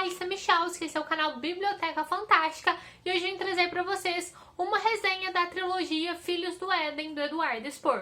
Raíssa Michalski, esse é o canal Biblioteca Fantástica, e hoje eu vim trazer para vocês uma resenha da trilogia Filhos do Éden, do Eduardo Spohr.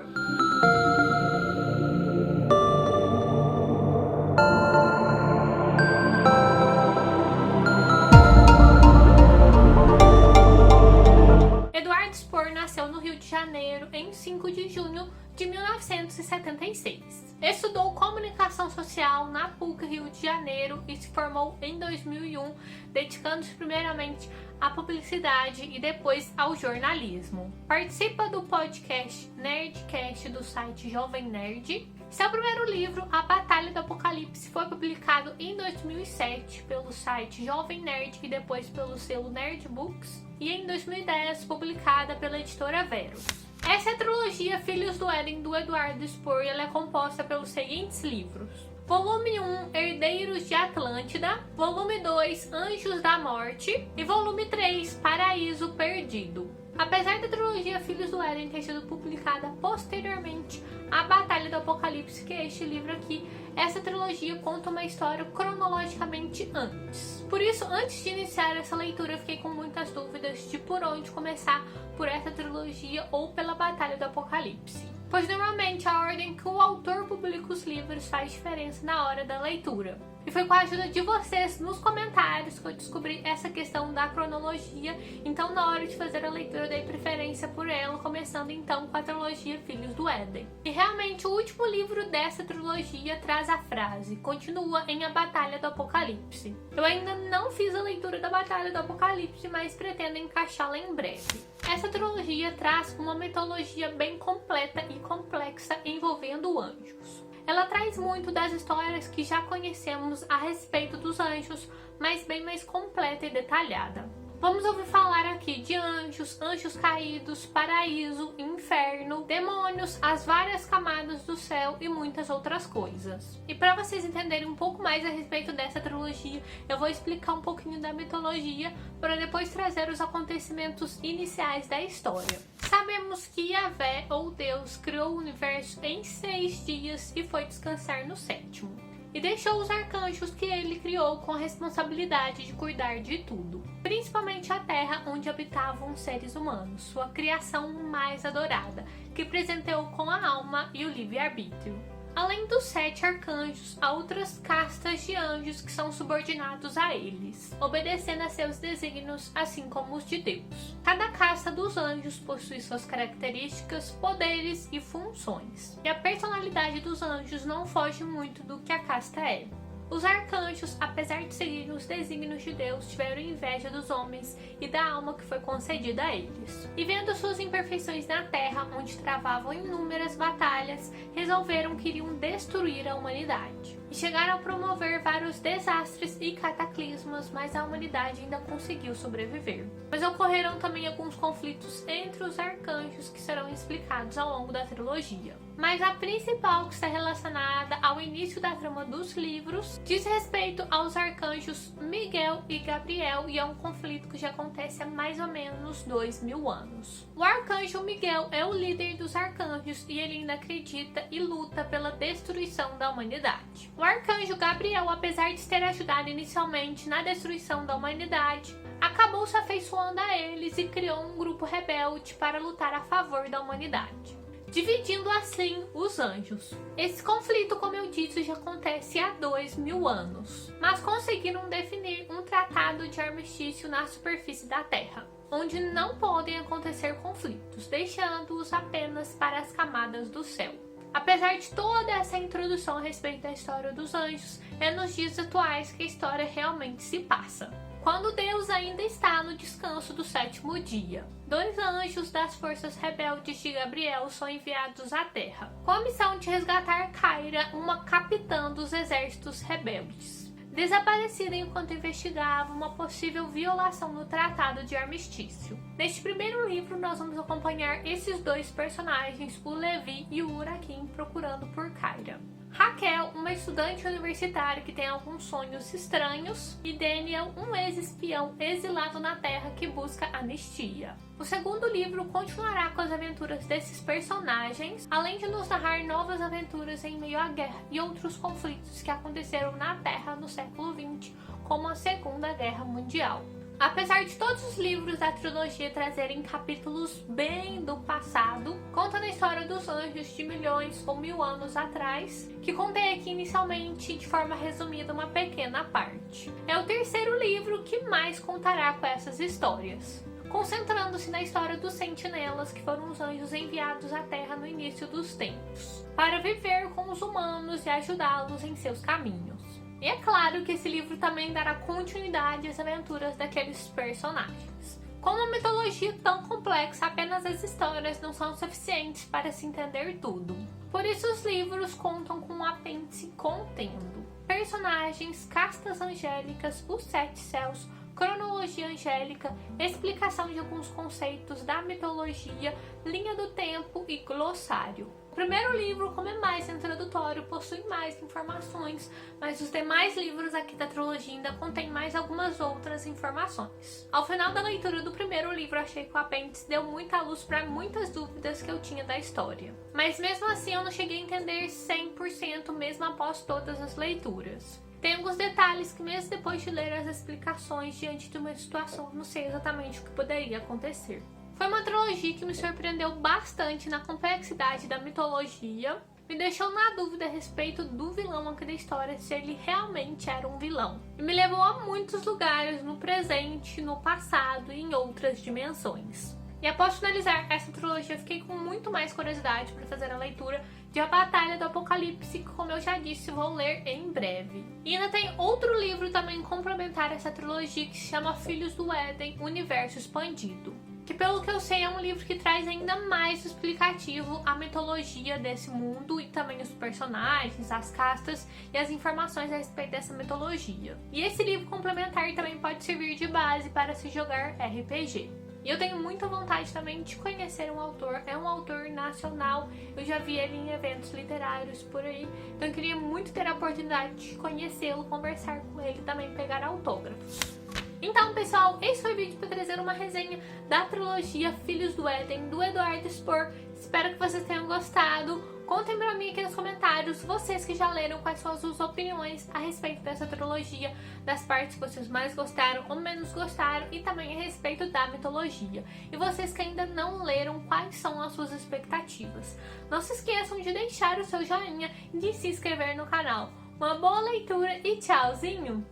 Eduardo Spohr nasceu no Rio de Janeiro em 5 de junho de 1976. Estudou comunicação social na PUC Rio de Janeiro e se formou em 2001, dedicando-se primeiramente à publicidade e depois ao jornalismo. Participa do podcast Nerdcast do site Jovem Nerd. Seu primeiro livro, A Batalha do Apocalipse, foi publicado em 2007 pelo site Jovem Nerd e depois pelo selo Nerd Books, e em 2010 publicada pela editora Verus. Essa é a trilogia Filhos do Éden, do Eduardo Spohr, e ela é composta pelos seguintes livros: Volume 1, Herdeiros de Atlântida, Volume 2, Anjos da Morte e Volume 3, Paraíso Perdido. Apesar da trilogia Filhos do Éden ter sido publicada posteriormente à Batalha do Apocalipse, que é este livro aqui, essa trilogia conta uma história cronologicamente antes. Por isso, antes de iniciar essa leitura, eu fiquei com muitas dúvidas de por onde começar, por essa trilogia ou pela Batalha do Apocalipse. Pois normalmente a ordem que o autor publica os livros faz diferença na hora da leitura. E foi com a ajuda de vocês nos comentários que eu descobri essa questão da cronologia, então na hora de fazer a leitura eu dei preferência por ela, começando então com a trilogia Filhos do Éden. E realmente o último livro dessa trilogia traz a frase: continua em A Batalha do Apocalipse. Eu ainda não fiz a leitura da Batalha do Apocalipse, mas pretendo encaixá-la em breve. Essa trilogia traz uma mitologia bem completa e complexa envolvendo anjos. Ela traz muito das histórias que já conhecemos a respeito dos anjos, mas bem mais completa e detalhada. Vamos ouvir falar aqui de anjos, anjos caídos, paraíso, inferno, demônios, as várias camadas do céu e muitas outras coisas. E para vocês entenderem um pouco mais a respeito dessa trilogia, eu vou explicar um pouquinho da mitologia para depois trazer os acontecimentos iniciais da história. Sabemos que Yahvé, ou Deus, criou o universo em 6 dias e foi descansar no 7º. E deixou os arcanjos que ele criou com a responsabilidade de cuidar de tudo, principalmente a terra onde habitavam os seres humanos, sua criação mais adorada, que presenteou com a alma e o livre-arbítrio. Além dos 7 arcanjos, há outras castas de anjos que são subordinados a eles, obedecendo a seus desígnios, assim como os de Deus. Cada casta dos anjos possui suas características, poderes e funções, e a personalidade dos anjos não foge muito do que a casta é. Os arcanjos, apesar de seguirem os desígnios de Deus, tiveram inveja dos homens e da alma que foi concedida a eles. E vendo suas imperfeições na terra, onde travavam inúmeras batalhas, resolveram que iriam destruir a humanidade. E chegaram a promover vários desastres e cataclismas, mas a humanidade ainda conseguiu sobreviver. Mas ocorreram também alguns conflitos entre os arcanjos que serão explicados ao longo da trilogia. Mas a principal, que está relacionada ao início da trama dos livros, diz respeito aos arcanjos Miguel e Gabriel, e é um conflito que já acontece há mais ou menos 2000 anos. O arcanjo Miguel é o líder dos arcanjos e ele ainda acredita e luta pela destruição da humanidade. O arcanjo Gabriel, apesar de ter ajudado inicialmente na destruição da humanidade, acabou se afeiçoando a eles e criou um grupo rebelde para lutar a favor da humanidade, dividindo assim os anjos. Esse conflito, como eu disse, já acontece há 2000 anos, mas conseguiram definir um tratado de armistício na superfície da Terra, onde não podem acontecer conflitos, deixando-os apenas para as camadas do céu. Apesar de toda essa introdução a respeito da história dos anjos, é nos dias atuais que a história realmente se passa, quando Deus ainda está no descanso do 7º dia. 2 anjos das forças rebeldes de Gabriel são enviados à Terra, com a missão de resgatar Kyra, uma capitã dos exércitos rebeldes, desaparecida enquanto investigava uma possível violação do Tratado de Armistício. Neste primeiro livro, nós vamos acompanhar esses 2 personagens, o Levi e o Urakin, procurando por Kyra. Raquel, uma estudante universitária que tem alguns sonhos estranhos, e Daniel, um ex-espião exilado na Terra que busca anistia. O segundo livro continuará com as aventuras desses personagens, além de nos narrar novas aventuras em meio à guerra e outros conflitos que aconteceram na Terra no século XX, como a Segunda Guerra Mundial. Apesar de todos os livros da trilogia trazerem capítulos bem do passado, contando a história dos anjos de milhões ou 1000 anos atrás, que contei aqui inicialmente de forma resumida uma pequena parte. É o terceiro livro que mais contará com essas histórias, concentrando-se na história dos sentinelas, que foram os anjos enviados à Terra no início dos tempos, para viver com os humanos e ajudá-los em seus caminhos. E é claro que esse livro também dará continuidade às aventuras daqueles personagens. Com uma mitologia tão complexa, apenas as histórias não são suficientes para se entender tudo. Por isso os livros contam com um apêndice contendo personagens, castas angélicas, os 7 céus, cronologia angélica, explicação de alguns conceitos da mitologia, linha do tempo e glossário. O primeiro livro, como é mais introdutório, possui mais informações, mas os demais livros aqui da trilogia ainda contêm mais algumas outras informações. Ao final da leitura do primeiro livro, achei que o apêndice deu muita luz para muitas dúvidas que eu tinha da história. Mas mesmo assim eu não cheguei a entender 100% mesmo após todas as leituras. Tem alguns detalhes que mesmo depois de ler as explicações diante de uma situação, não sei exatamente o que poderia acontecer. Foi uma trilogia que me surpreendeu bastante na complexidade da mitologia, me deixou na dúvida a respeito do vilão aqui da história, se ele realmente era um vilão. E me levou a muitos lugares no presente, no passado e em outras dimensões. E após finalizar essa trilogia, fiquei com muito mais curiosidade para fazer a leitura de A Batalha do Apocalipse, que, como eu já disse, vou ler em breve. E ainda tem outro livro também complementar a essa trilogia que se chama Filhos do Éden, Universo Expandido, que, pelo que eu sei, é um livro que traz ainda mais explicativo a mitologia desse mundo e também os personagens, as castas e as informações a respeito dessa mitologia. E esse livro complementar também pode servir de base para se jogar RPG. E eu tenho muita vontade também de conhecer um autor, é um autor nacional, eu já vi ele em eventos literários por aí, então eu queria muito ter a oportunidade de conhecê-lo, conversar com ele, também pegar autógrafos. Então, pessoal, esse foi o vídeo para trazer uma resenha da trilogia Filhos do Éden, do Eduardo Spohr. Espero que vocês tenham gostado. Contem pra mim aqui nos comentários, vocês que já leram, quais são as suas opiniões a respeito dessa trilogia, das partes que vocês mais gostaram ou menos gostaram, e também a respeito da mitologia. E vocês que ainda não leram, quais são as suas expectativas. Não se esqueçam de deixar o seu joinha e de se inscrever no canal. Uma boa leitura e tchauzinho!